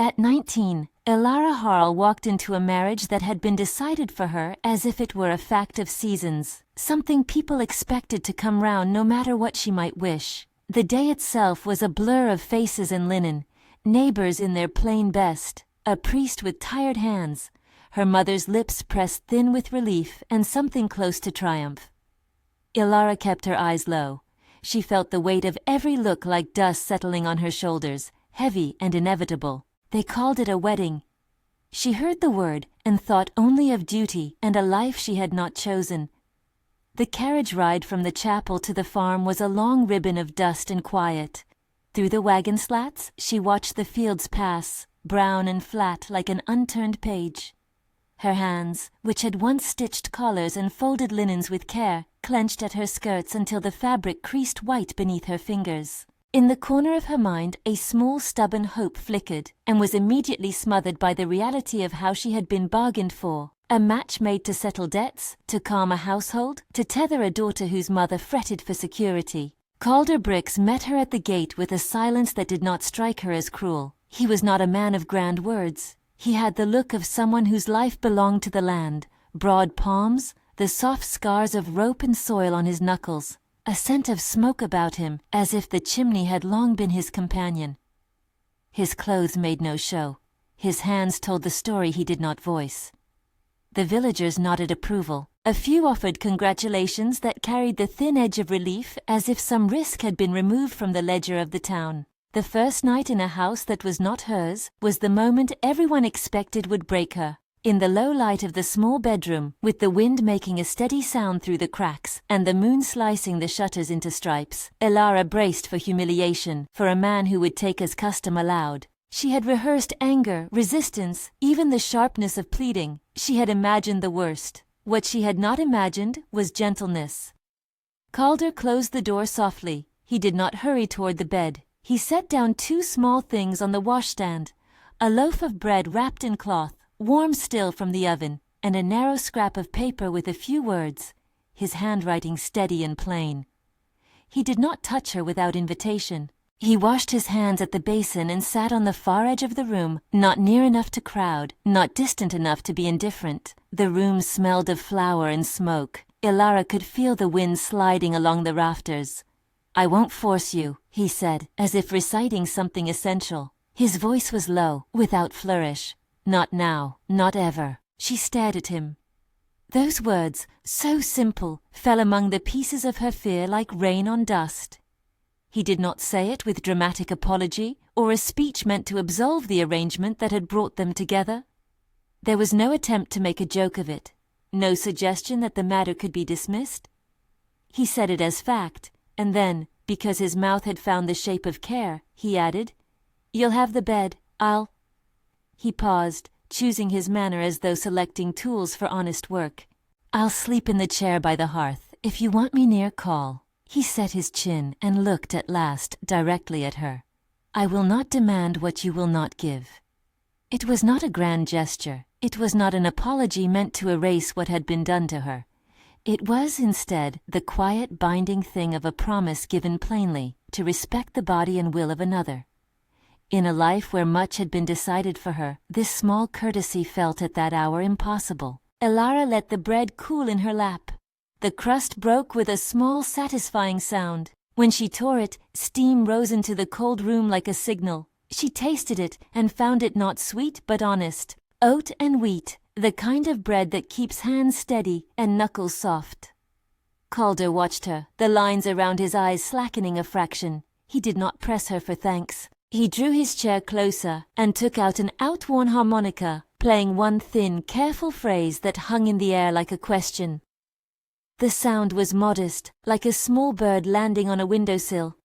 At 19, Elara Harl walked into a marriage that had been decided for her as if it were a fact of seasons, something people expected to come round no matter what she might wish. The day itself was a blur of faces and linen, neighbors in their plain best, a priest with tired hands, her mother's lips pressed thin with relief and something close to triumph. Elara kept her eyes low. She felt the weight of every look like dust settling on her shoulders, heavy and inevitable. They called it a wedding. She heard the word and thought only of duty and a life she had not chosen. The carriage ride from the chapel to the farm was a long ribbon of dust and quiet. Through the wagon slats, she watched the fields pass, brown and flat like an unturned page. Her hands, which had once stitched collars and folded linens with care, clenched at her skirts until the fabric creased white beneath her fingers. In the corner of her mind, a small stubborn hope flickered, and was immediately smothered by the reality of how she had been bargained for. A match made to settle debts, to calm a household, to tether a daughter whose mother fretted for security. Calder Bricks met her at the gate with a silence that did not strike her as cruel. He was not a man of grand words. He had the look of someone whose life belonged to the land, broad palms, the soft scars of rope and soil on his knuckles, a scent of smoke about him, as if the chimney had long been his companion. His clothes made no show. His hands told the story he did not voice. The villagers nodded approval. A few offered congratulations that carried the thin edge of relief, as if some risk had been removed from the ledger of the town. The first night in a house that was not hers was the moment everyone expected would break her. In the low light of the small bedroom, with the wind making a steady sound through the cracks and the moon slicing the shutters into stripes, Elara braced for humiliation, for a man who would take as custom allowed. She had rehearsed anger, resistance, even the sharpness of pleading. She had imagined the worst. What she had not imagined was gentleness. Calder closed the door softly. He did not hurry toward the bed. He set down two small things on the washstand, a loaf of bread wrapped in cloth, warm still from the oven, and a narrow scrap of paper with a few words, his handwriting steady and plain. He did not touch her without invitation. He washed his hands at the basin and sat on the far edge of the room, not near enough to crowd, not distant enough to be indifferent. The room smelled of flour and smoke. Elara could feel the wind sliding along the rafters. "I won't force you," he said, as if reciting something essential. His voice was low, without flourish. "Not now, not ever." She stared at him. Those words, so simple, fell among the pieces of her fear like rain on dust. He did not say it with dramatic apology, or a speech meant to absolve the arrangement that had brought them together. There was no attempt to make a joke of it, no suggestion that the matter could be dismissed. He said it as fact, and then, because his mouth had found the shape of care, he added, "You'll have the bed, I'll—" He paused, choosing his manner as though selecting tools for honest work. "I'll sleep in the chair by the hearth. If you want me near, call." He set his chin and looked at last directly at her. "I will not demand what you will not give." It was not a grand gesture. It was not an apology meant to erase what had been done to her. It was, instead, the quiet binding thing of a promise given plainly, to respect the body and will of another. In a life where much had been decided for her, this small courtesy felt at that hour impossible. Elara let the bread cool in her lap. The crust broke with a small, satisfying sound. When she tore it, steam rose into the cold room like a signal. She tasted it and found it not sweet but honest. Oat and wheat, the kind of bread that keeps hands steady and knuckles soft. Calder watched her, the lines around his eyes slackening a fraction. He did not press her for thanks. He drew his chair closer and took out an outworn harmonica, playing one thin, careful phrase that hung in the air like a question. The sound was modest, like a small bird landing on a windowsill.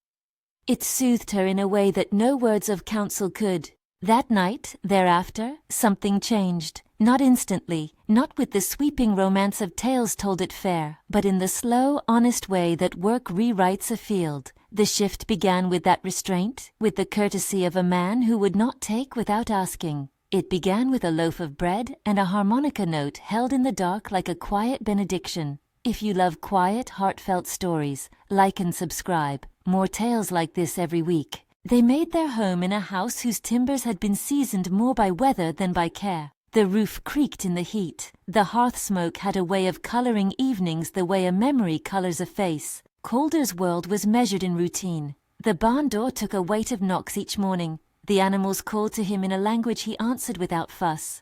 It soothed her in a way that no words of counsel could. That night, thereafter, something changed. Not instantly, not with the sweeping romance of tales told at fair, but in the slow, honest way that work rewrites a field. The shift began with that restraint, with the courtesy of a man who would not take without asking. It began with a loaf of bread and a harmonica note held in the dark like a quiet benediction. If you love quiet, heartfelt stories, like and subscribe. More tales like this every week. They made their home in a house whose timbers had been seasoned more by weather than by care. The roof creaked in the heat. The hearth smoke had a way of coloring evenings the way a memory colors a face. Calder's world was measured in routine. The barn door took a weight of knocks each morning. The animals called to him in a language he answered without fuss.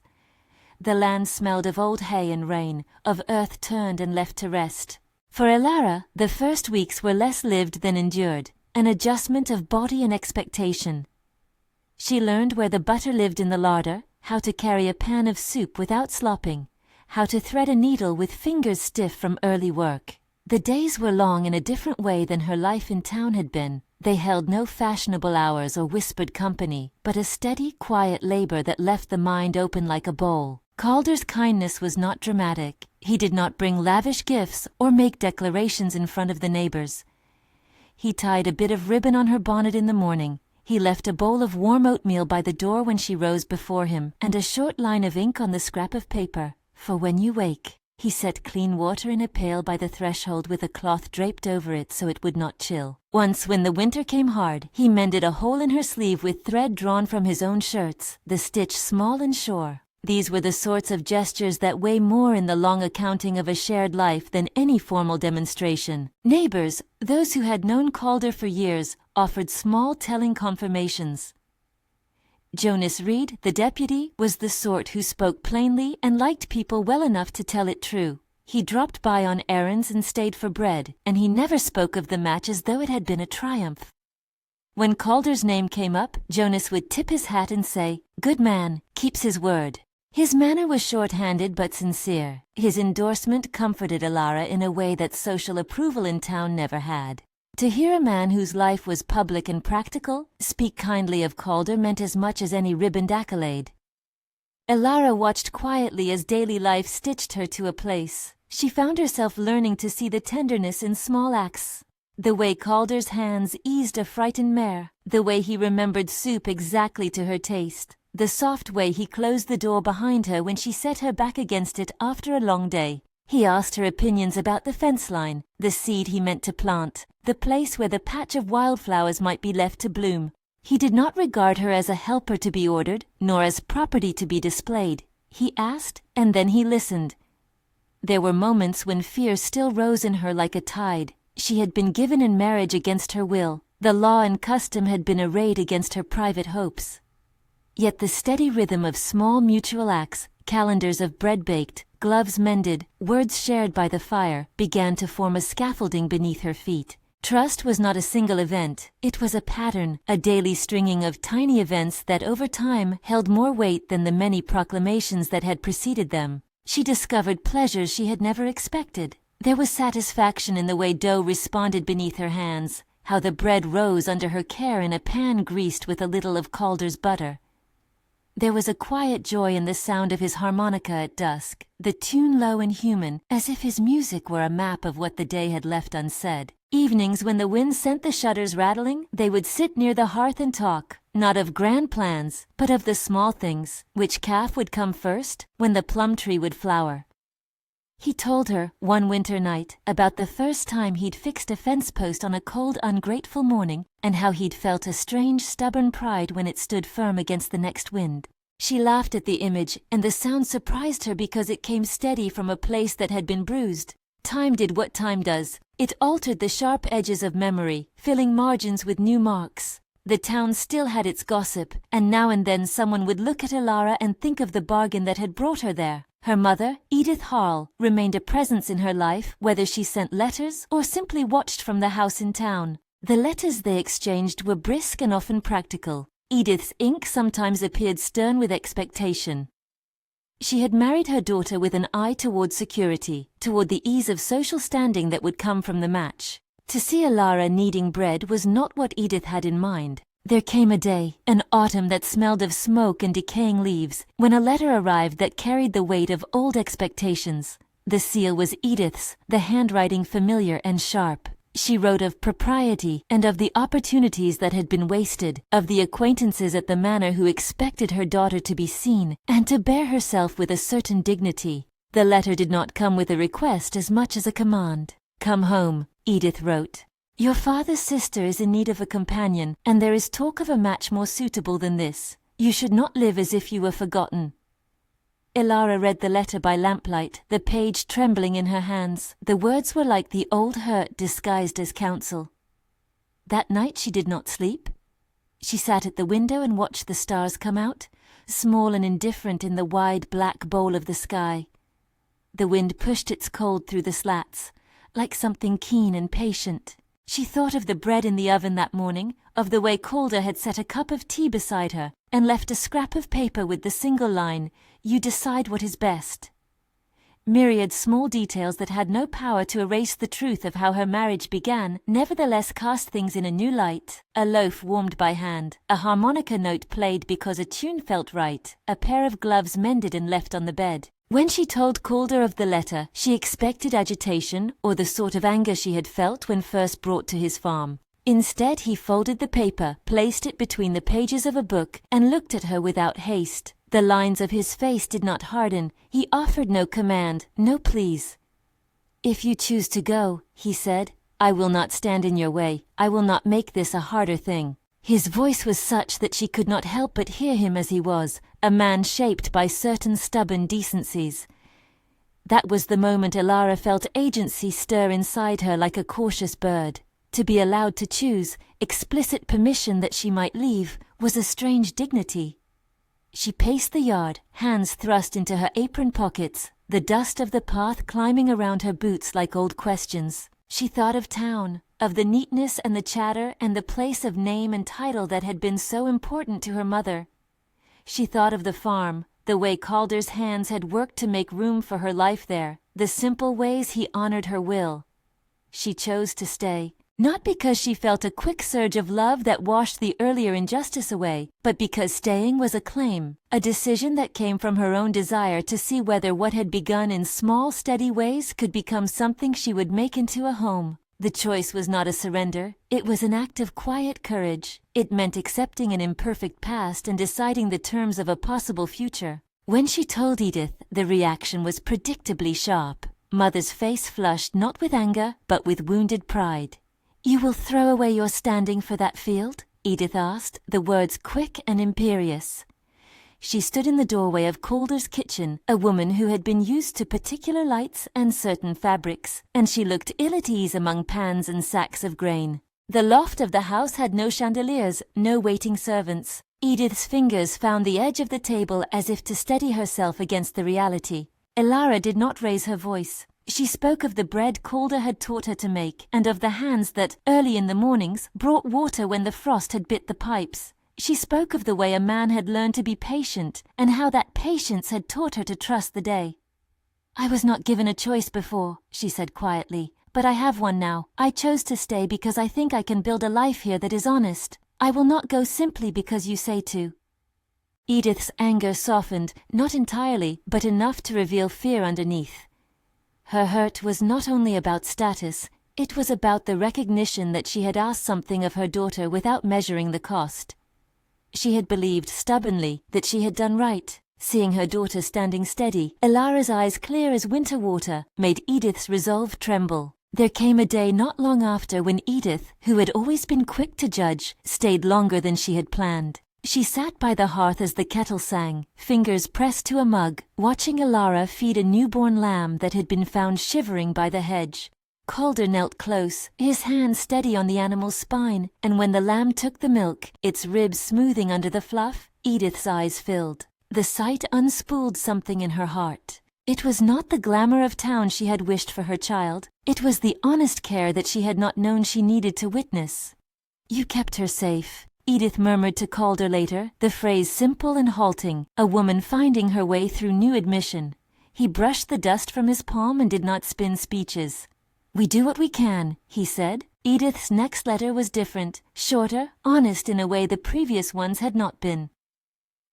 The land smelled of old hay and rain, of earth turned and left to rest. For Elara, the first weeks were less lived than endured, an adjustment of body and expectation. She learned where the butter lived in the larder, how to carry a pan of soup without slopping, how to thread a needle with fingers stiff from early work. The days were long in a different way than her life in town had been. They held no fashionable hours or whispered company, but a steady, quiet labor that left the mind open like a bowl. Calder's kindness was not dramatic. He did not bring lavish gifts or make declarations in front of the neighbors. He tied a bit of ribbon on her bonnet in the morning. He left a bowl of warm oatmeal by the door when she rose before him, and a short line of ink on the scrap of paper. For when you wake, he set clean water in a pail by the threshold with a cloth draped over it so it would not chill. Once when the winter came hard, he mended a hole in her sleeve with thread drawn from his own shirts, the stitch small and sure. These were the sorts of gestures that weigh more in the long accounting of a shared life than any formal demonstration. Neighbors, those who had known Calder for years, offered small telling confirmations. Jonas Reed, the deputy, was the sort who spoke plainly and liked people well enough to tell it true. He dropped by on errands and stayed for bread, and he never spoke of the match as though it had been a triumph. When Calder's name came up, Jonas would tip his hat and say, "Good man, keeps his word." His manner was short-handed but sincere. His endorsement comforted Elara in a way that social approval in town never had. To hear a man whose life was public and practical speak kindly of Calder meant as much as any ribboned accolade. Elara watched quietly as daily life stitched her to a place. She found herself learning to see the tenderness in small acts. The way Calder's hands eased a frightened mare, the way he remembered soup exactly to her taste, the soft way he closed the door behind her when she set her back against it after a long day. He asked her opinions about the fence line, the seed he meant to plant, the place where the patch of wildflowers might be left to bloom. He did not regard her as a helper to be ordered, nor as property to be displayed. He asked, and then he listened. There were moments when fear still rose in her like a tide. She had been given in marriage against her will. The law and custom had been arrayed against her private hopes. Yet the steady rhythm of small mutual acts, calendars of bread baked, gloves mended, words shared by the fire, began to form a scaffolding beneath her feet. Trust was not a single event. It was a pattern, a daily stringing of tiny events that over time held more weight than the many proclamations that had preceded them. She discovered pleasures she had never expected. There was satisfaction in the way dough responded beneath her hands, how the bread rose under her care in a pan greased with a little of Calder's butter. There was a quiet joy in the sound of his harmonica at dusk, the tune low and human, as if his music were a map of what the day had left unsaid. Evenings when the wind sent the shutters rattling, they would sit near the hearth and talk, not of grand plans, but of the small things, which calf would come first, when the plum tree would flower. He told her, one winter night, about the first time he'd fixed a fence post on a cold, ungrateful morning, and how he'd felt a strange, stubborn pride when it stood firm against the next wind. She laughed at the image, and the sound surprised her because it came steady from a place that had been bruised. Time did what time does. It altered the sharp edges of memory, filling margins with new marks. The town still had its gossip, and now and then someone would look at Elara and think of the bargain that had brought her there. Her mother, Edith Harl, remained a presence in her life, whether she sent letters or simply watched from the house in town. The letters they exchanged were brisk and often practical. Edith's ink sometimes appeared stern with expectation. She had married her daughter with an eye toward security, toward the ease of social standing that would come from the match. To see Elara kneading bread was not what Edith had in mind. There came a day, an autumn that smelled of smoke and decaying leaves, when a letter arrived that carried the weight of old expectations. The seal was Edith's, the handwriting familiar and sharp. She wrote of propriety and of the opportunities that had been wasted, of the acquaintances at the manor who expected her daughter to be seen and to bear herself with a certain dignity. The letter did not come with a request as much as a command. "Come home," Edith wrote. Your father's sister is in need of a companion, and there is talk of a match more suitable than this. You should not live as if you were forgotten." Elara read the letter by lamplight, the page trembling in her hands. The words were like the old hurt disguised as counsel. That night she did not sleep. She sat at the window and watched the stars come out, small and indifferent in the wide black bowl of the sky. The wind pushed its cold through the slats, like something keen and patient. She thought of the bread in the oven that morning, of the way Calder had set a cup of tea beside her, and left a scrap of paper with the single line, "You decide what is best." Myriad small details that had no power to erase the truth of how her marriage began nevertheless cast things in a new light. A loaf warmed by hand, a harmonica note played because a tune felt right, a pair of gloves mended and left on the bed. When she told Calder of the letter, she expected agitation or the sort of anger she had felt when first brought to his farm. Instead, he folded the paper, placed it between the pages of a book, and looked at her without haste. The lines of his face did not harden. He offered no command, no pleas. "If you choose to go," he said, "I will not stand in your way. I will not make this a harder thing." His voice was such that she could not help but hear him as he was, a man shaped by certain stubborn decencies. That was the moment Elara felt agency stir inside her like a cautious bird. To be allowed to choose, explicit permission that she might leave, was a strange dignity. She paced the yard, hands thrust into her apron pockets, the dust of the path climbing around her boots like old questions. She thought of town, of the neatness and the chatter and the place of name and title that had been so important to her mother. She thought of the farm, the way Calder's hands had worked to make room for her life there, the simple ways he honored her will. She chose to stay. Not because she felt a quick surge of love that washed the earlier injustice away, but because staying was a claim, a decision that came from her own desire to see whether what had begun in small, steady ways could become something she would make into a home. The choice was not a surrender, it was an act of quiet courage. It meant accepting an imperfect past and deciding the terms of a possible future. When she told Edith, the reaction was predictably sharp. Mother's face flushed not with anger, but with wounded pride. "You will throw away your standing for that field?" Edith asked, the words quick and imperious. She stood in the doorway of Calder's kitchen, a woman who had been used to particular lights and certain fabrics, and she looked ill at ease among pans and sacks of grain. The loft of the house had no chandeliers, no waiting servants. Edith's fingers found the edge of the table as if to steady herself against the reality. Elara did not raise her voice. She spoke of the bread Calder had taught her to make, and of the hands that, early in the mornings, brought water when the frost had bit the pipes. She spoke of the way a man had learned to be patient, and how that patience had taught her to trust the day. "I was not given a choice before," she said quietly, "but I have one now. I chose to stay because I think I can build a life here that is honest. I will not go simply because you say to." Edith's anger softened, not entirely, but enough to reveal fear underneath. Her hurt was not only about status, it was about the recognition that she had asked something of her daughter without measuring the cost. She had believed stubbornly that she had done right. Seeing her daughter standing steady, Elara's eyes clear as winter water, made Edith's resolve tremble. There came a day not long after when Edith, who had always been quick to judge, stayed longer than she had planned. She sat by the hearth as the kettle sang, fingers pressed to a mug, watching Elara feed a newborn lamb that had been found shivering by the hedge. Calder knelt close, his hand steady on the animal's spine, and when the lamb took the milk, its ribs smoothing under the fluff, Edith's eyes filled. The sight unspooled something in her heart. It was not the glamour of town she had wished for her child. It was the honest care that she had not known she needed to witness. "You kept her safe," Edith murmured to Calder later, the phrase simple and halting, a woman finding her way through new admission. He brushed the dust from his palm and did not spin speeches. "We do what we can," he said. Edith's next letter was different, shorter, honest in a way the previous ones had not been.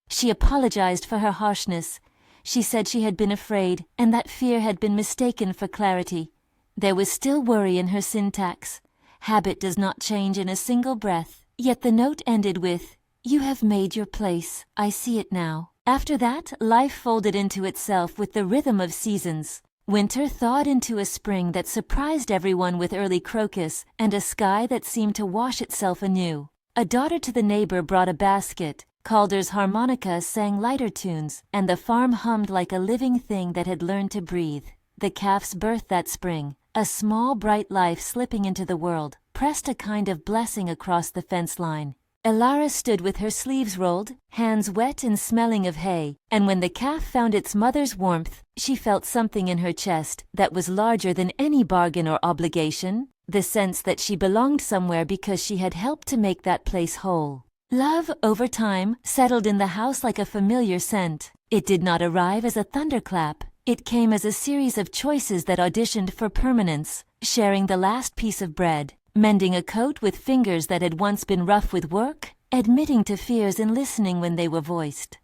She apologized for her harshness. She said she had been afraid, and that fear had been mistaken for clarity. There was still worry in her syntax. Habit does not change in a single breath. Yet the note ended with, "You have made your place. I see it now." After that, life folded into itself with the rhythm of seasons. Winter thawed into a spring that surprised everyone with early crocus and a sky that seemed to wash itself anew. A daughter to the neighbor brought a basket. Calder's harmonica sang lighter tunes, and the farm hummed like a living thing that had learned to breathe. The calf's birth that spring, a small bright life slipping into the world, pressed a kind of blessing across the fence line. Elara stood with her sleeves rolled, hands wet and smelling of hay, and when the calf found its mother's warmth, she felt something in her chest that was larger than any bargain or obligation, the sense that she belonged somewhere because she had helped to make that place whole. Love, over time, settled in the house like a familiar scent. It did not arrive as a thunderclap. It came as a series of choices that auditioned for permanence, sharing the last piece of bread, mending a coat with fingers that had once been rough with work, admitting to fears and listening when they were voiced.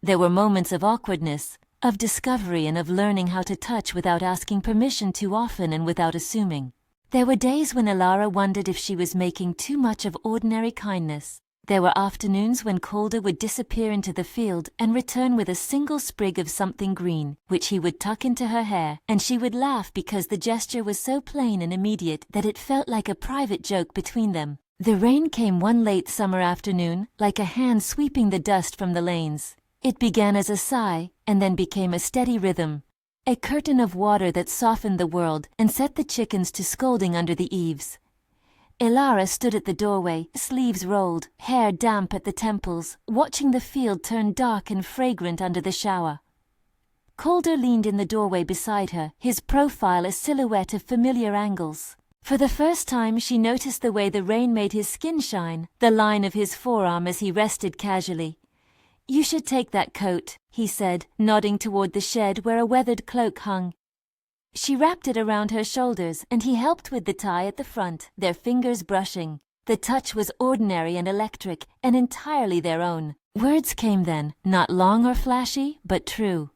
There were moments of awkwardness, of discovery and of learning how to touch without asking permission too often and without assuming. There were days when Elara wondered if she was making too much of ordinary kindness. There were afternoons when Calder would disappear into the field and return with a single sprig of something green, which he would tuck into her hair, and she would laugh because the gesture was so plain and immediate that it felt like a private joke between them. The rain came one late summer afternoon, like a hand sweeping the dust from the lanes. It began as a sigh, and then became a steady rhythm, a curtain of water that softened the world and set the chickens to scolding under the eaves. Elara stood at the doorway, sleeves rolled, hair damp at the temples, watching the field turn dark and fragrant under the shower. Calder leaned in the doorway beside her, his profile a silhouette of familiar angles. For the first time she noticed the way the rain made his skin shine, the line of his forearm as he rested casually. "You should take that coat," he said, nodding toward the shed where a weathered cloak hung. She wrapped it around her shoulders, and he helped with the tie at the front, their fingers brushing. The touch was ordinary and electric, and entirely their own. Words came then, not long or flashy, but true.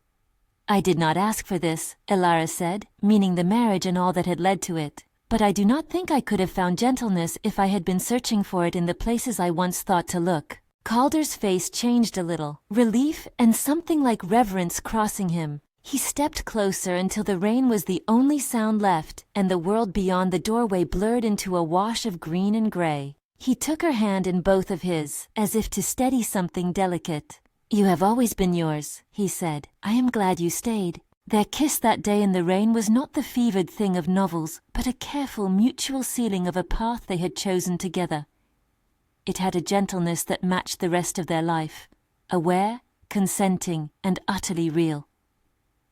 "I did not ask for this," Elara said, meaning the marriage and all that had led to it. "But I do not think I could have found gentleness if I had been searching for it in the places I once thought to look." Calder's face changed a little, relief and something like reverence crossing him. He stepped closer until the rain was the only sound left, and the world beyond the doorway blurred into a wash of green and gray. He took her hand in both of his, as if to steady something delicate. "You have always been yours," he said. "I am glad you stayed." Their kiss that day in the rain was not the fevered thing of novels, but a careful mutual sealing of a path they had chosen together. It had a gentleness that matched the rest of their life, aware, consenting, and utterly real.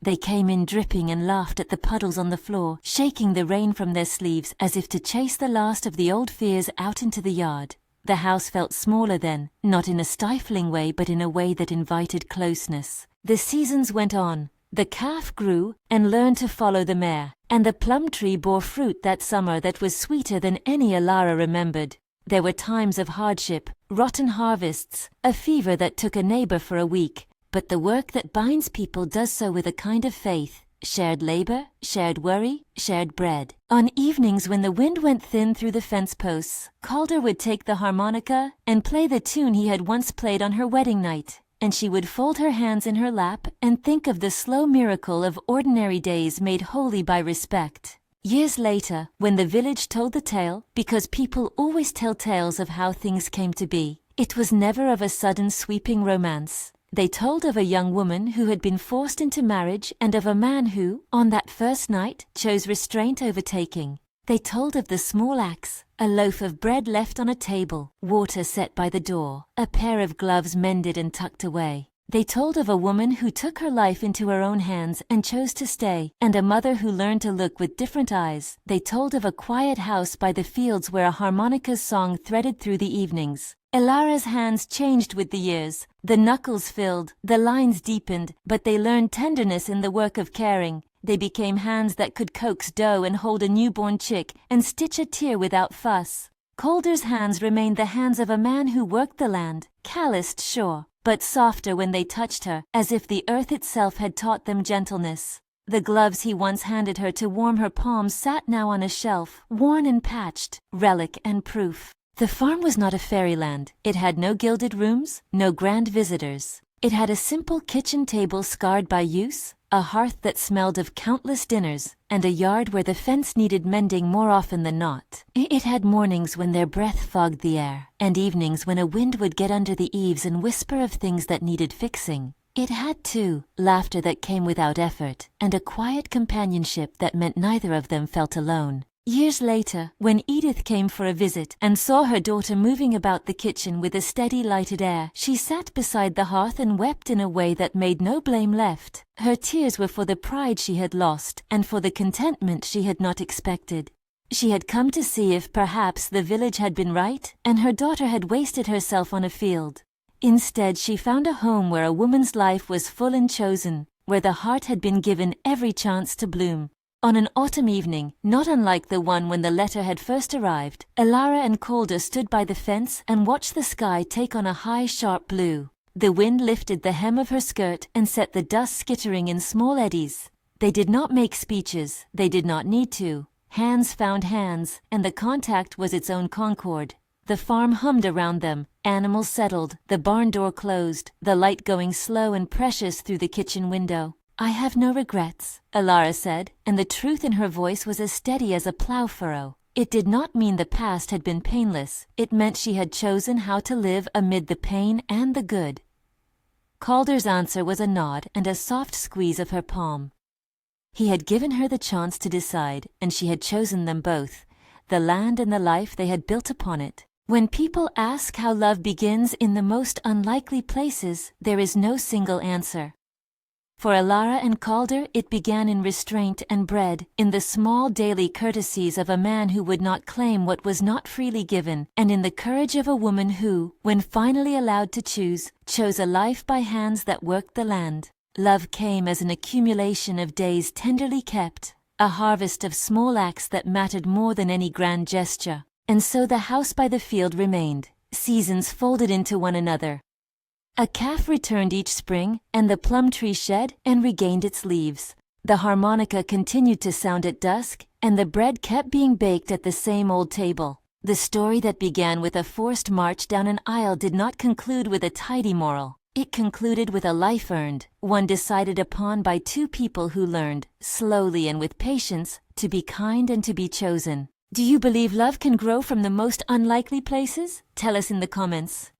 They came in dripping and laughed at the puddles on the floor, shaking the rain from their sleeves as if to chase the last of the old fears out into the yard. The house felt smaller then, not in a stifling way but in a way that invited closeness. The seasons went on. The calf grew and learned to follow the mare, and the plum tree bore fruit that summer that was sweeter than any Elara remembered. There were times of hardship, rotten harvests, a fever that took a neighbor for a week. But the work that binds people does so with a kind of faith, shared labor, shared worry, shared bread. On evenings when the wind went thin through the fence posts, Calder would take the harmonica and play the tune he had once played on her wedding night, and she would fold her hands in her lap and think of the slow miracle of ordinary days made holy by respect. Years later, when the village told the tale, because people always tell tales of how things came to be, it was never of a sudden sweeping romance. They told of a young woman who had been forced into marriage and of a man who, on that first night, chose restraint over taking. They told of the small acts, a loaf of bread left on a table, water set by the door, a pair of gloves mended and tucked away. They told of a woman who took her life into her own hands and chose to stay, and a mother who learned to look with different eyes. They told of a quiet house by the fields where a harmonica's song threaded through the evenings. Elara's hands changed with the years. The knuckles filled, the lines deepened, but they learned tenderness in the work of caring. They became hands that could coax dough and hold a newborn chick and stitch a tear without fuss. Calder's hands remained the hands of a man who worked the land, calloused, sure, but softer when they touched her, as if the earth itself had taught them gentleness. The gloves he once handed her to warm her palms sat now on a shelf, worn and patched, relic and proof. The farm was not a fairyland. It had no gilded rooms, no grand visitors. It had a simple kitchen table scarred by use, a hearth that smelled of countless dinners, and a yard where the fence needed mending more often than not. It had mornings when their breath fogged the air, and evenings when a wind would get under the eaves and whisper of things that needed fixing. It had, too, laughter that came without effort, and a quiet companionship that meant neither of them felt alone. Years later, when Edith came for a visit and saw her daughter moving about the kitchen with a steady lighted air, she sat beside the hearth and wept in a way that made no blame left. Her tears were for the pride she had lost and for the contentment she had not expected. She had come to see if perhaps the village had been right and her daughter had wasted herself on a field. Instead, she found a home where a woman's life was full and chosen, where the heart had been given every chance to bloom. On an autumn evening, not unlike the one when the letter had first arrived, Elara and Calder stood by the fence and watched the sky take on a high, sharp blue. The wind lifted the hem of her skirt and set the dust skittering in small eddies. They did not make speeches, they did not need to. Hands found hands, and the contact was its own concord. The farm hummed around them, animals settled, the barn door closed, the light going slow and precious through the kitchen window. "I have no regrets," Elara said, and the truth in her voice was as steady as a plow furrow. It did not mean the past had been painless. It meant she had chosen how to live amid the pain and the good. Calder's answer was a nod and a soft squeeze of her palm. He had given her the chance to decide, and she had chosen them both, the land and the life they had built upon it. When people ask how love begins in the most unlikely places, there is no single answer. For Elara and Calder, it began in restraint and bred, in the small daily courtesies of a man who would not claim what was not freely given, and in the courage of a woman who, when finally allowed to choose, chose a life by hands that worked the land. Love came as an accumulation of days tenderly kept, a harvest of small acts that mattered more than any grand gesture. And so the house by the field remained, seasons folded into one another. A calf returned each spring, and the plum tree shed and regained its leaves. The harmonica continued to sound at dusk, and the bread kept being baked at the same old table. The story that began with a forced march down an aisle did not conclude with a tidy moral. It concluded with a life earned, one decided upon by two people who learned, slowly and with patience, to be kind and to be chosen. Do you believe love can grow from the most unlikely places? Tell us in the comments.